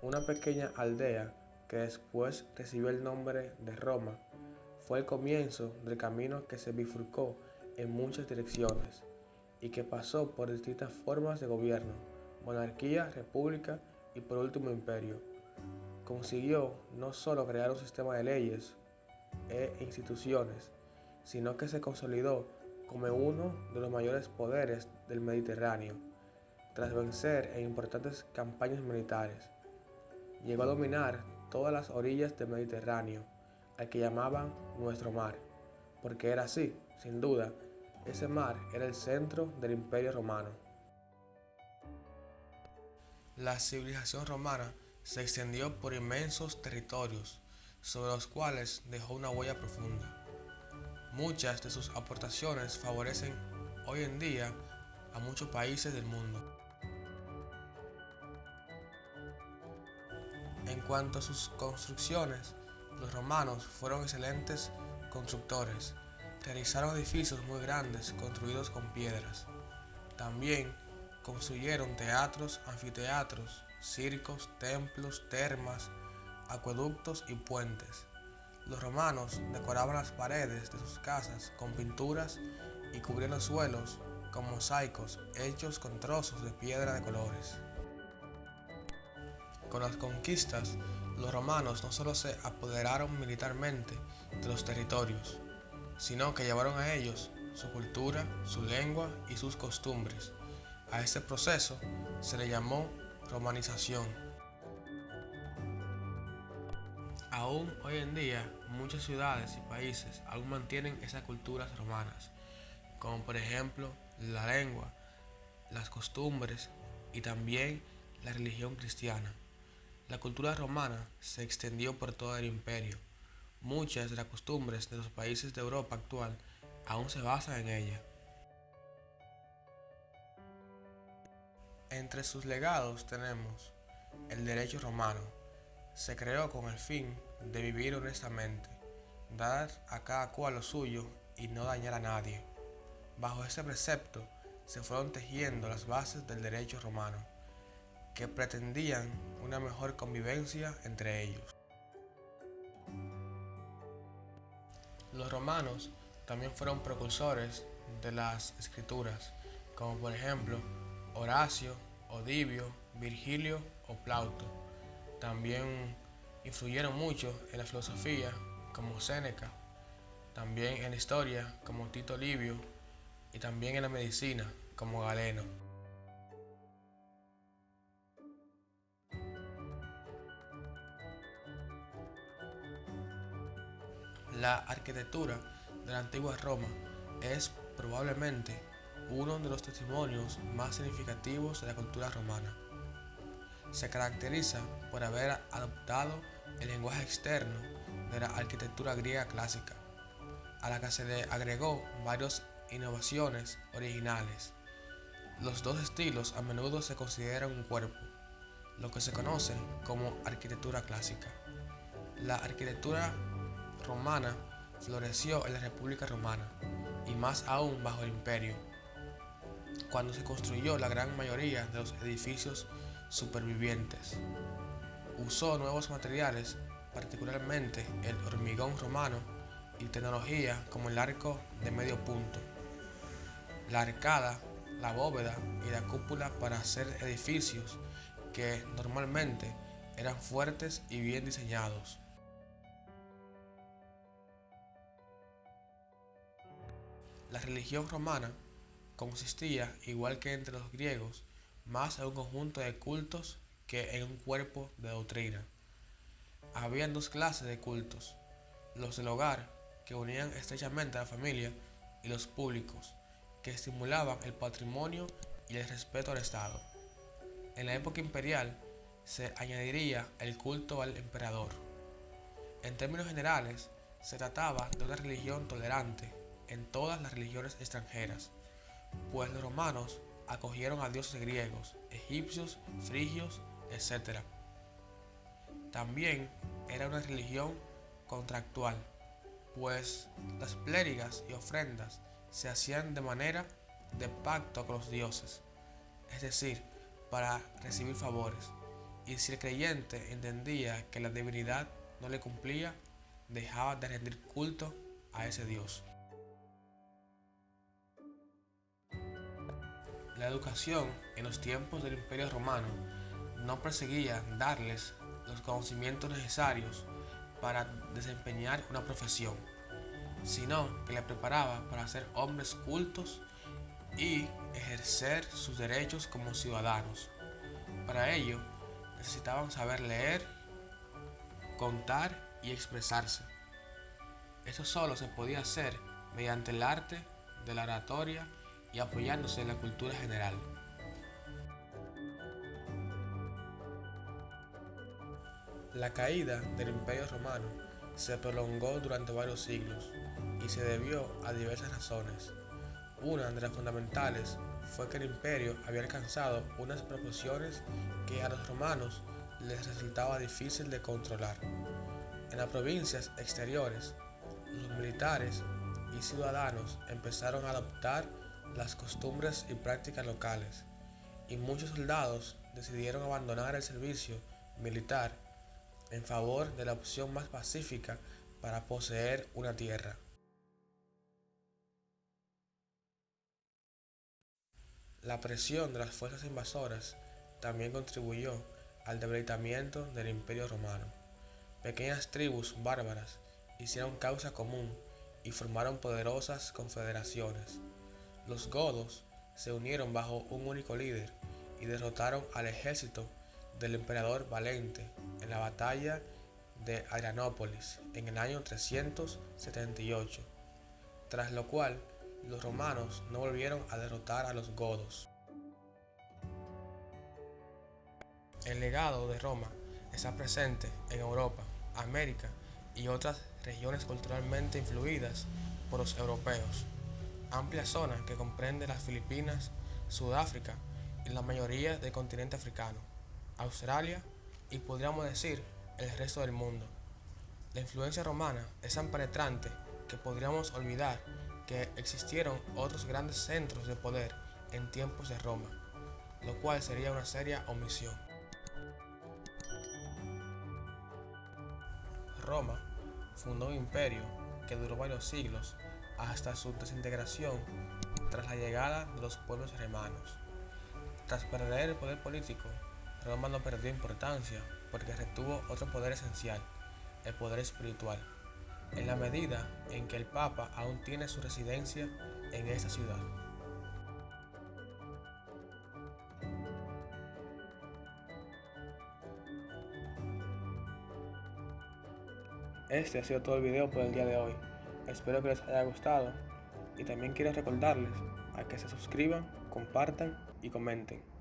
Una pequeña aldea que después recibió el nombre de Roma fue el comienzo del camino que se bifurcó en muchas direcciones y que pasó por distintas formas de gobierno, monarquía, república y por último imperio. Consiguió no solo crear un sistema de leyes e instituciones, sino que se consolidó como uno de los mayores poderes del Mediterráneo, tras vencer en importantes campañas militares. Llegó a dominar todas las orillas del Mediterráneo, al que llamaban nuestro mar, porque era así, sin duda, ese mar era el centro del Imperio Romano. La civilización romana se extendió por inmensos territorios, sobre los cuales dejó una huella profunda. Muchas de sus aportaciones favorecen hoy en día a muchos países del mundo. En cuanto a sus construcciones, los romanos fueron excelentes constructores. Realizaron edificios muy grandes construidos con piedras. También construyeron teatros, anfiteatros, circos, templos, termas, acueductos y puentes. Los romanos decoraban las paredes de sus casas con pinturas y cubrían los suelos con mosaicos hechos con trozos de piedra de colores. Con las conquistas, los romanos no solo se apoderaron militarmente de los territorios, sino que llevaron a ellos su cultura, su lengua y sus costumbres. A este proceso se le llamó romanización. Aún hoy en día, muchas ciudades y países aún mantienen esas culturas romanas, como por ejemplo la lengua, las costumbres y también la religión cristiana. La cultura romana se extendió por todo el imperio. Muchas de las costumbres de los países de Europa actual aún se basan en ella. Entre sus legados tenemos el derecho romano. Se creó con el fin de vivir honestamente, dar a cada cual lo suyo y no dañar a nadie. Bajo este precepto se fueron tejiendo las bases del derecho romano, que pretendían una mejor convivencia entre ellos. Los romanos también fueron precursores de las escrituras, como por ejemplo Horacio, Ovidio, Virgilio o Plauto. También influyeron mucho en la filosofía, como Séneca, también en la historia, como Tito Livio, y también en la medicina, como Galeno. La arquitectura de la antigua Roma es probablemente uno de los testimonios más significativos de la cultura romana. Se caracteriza por haber adoptado el lenguaje externo de la arquitectura griega clásica, a la que se le agregó varias innovaciones originales. Los dos estilos a menudo se consideran un cuerpo, lo que se conoce como arquitectura clásica. La arquitectura romana floreció en la República Romana y más aún bajo el Imperio, cuando se construyó la gran mayoría de los edificios supervivientes. Usó nuevos materiales, particularmente el hormigón romano y tecnología como el arco de medio punto, la arcada, la bóveda y la cúpula para hacer edificios que normalmente eran fuertes y bien diseñados. La religión romana consistía, igual que entre los griegos, más en un conjunto de cultos que en un cuerpo de doctrina. Habían dos clases de cultos: los del hogar, que unían estrechamente a la familia, y los públicos, que estimulaban el patrimonio y el respeto al Estado. En la época imperial se añadiría el culto al emperador. En términos generales, se trataba de una religión tolerante en todas las religiones extranjeras, pues los romanos acogieron a dioses griegos, egipcios, frigios, etc. También era una religión contractual, pues las plérigas y ofrendas se hacían de manera de pacto con los dioses, es decir, para recibir favores, y si el creyente entendía que la divinidad no le cumplía, dejaba de rendir culto a ese Dios. La educación en los tiempos del Imperio Romano no perseguía darles los conocimientos necesarios para desempeñar una profesión, sino que les preparaba para ser hombres cultos y ejercer sus derechos como ciudadanos. Para ello, necesitaban saber leer, contar y expresarse. Eso solo se podía hacer mediante el arte de la oratoria y apoyándose en la cultura general. La caída del Imperio Romano se prolongó durante varios siglos y se debió a diversas razones. Una de las fundamentales fue que el imperio había alcanzado unas proporciones que a los romanos les resultaba difícil de controlar. En las provincias exteriores, los militares y ciudadanos empezaron a adoptar las costumbres y prácticas locales, y muchos soldados decidieron abandonar el servicio militar en favor de la opción más pacífica para poseer una tierra. La presión de las fuerzas invasoras también contribuyó al debilitamiento del Imperio Romano. Pequeñas tribus bárbaras hicieron causa común y formaron poderosas confederaciones. Los godos se unieron bajo un único líder y derrotaron al ejército del emperador Valente en la batalla de Adrianópolis en el año 378, tras lo cual los romanos no volvieron a derrotar a los godos. El legado de Roma está presente en Europa, América y otras regiones culturalmente influidas por los europeos. Amplia zona que comprende las Filipinas, Sudáfrica y la mayoría del continente africano, Australia y podríamos decir el resto del mundo. La influencia romana es tan penetrante que podríamos olvidar que existieron otros grandes centros de poder en tiempos de Roma, lo cual sería una seria omisión. Roma fundó un imperio que duró varios siglos hasta su desintegración tras la llegada de los pueblos germanos. Tras perder el poder político, Roma no perdió importancia porque retuvo otro poder esencial, el poder espiritual, en la medida en que el Papa aún tiene su residencia en esta ciudad. Este ha sido todo el video por el día de hoy. Espero que les haya gustado y también quiero recordarles a que se suscriban, compartan y comenten.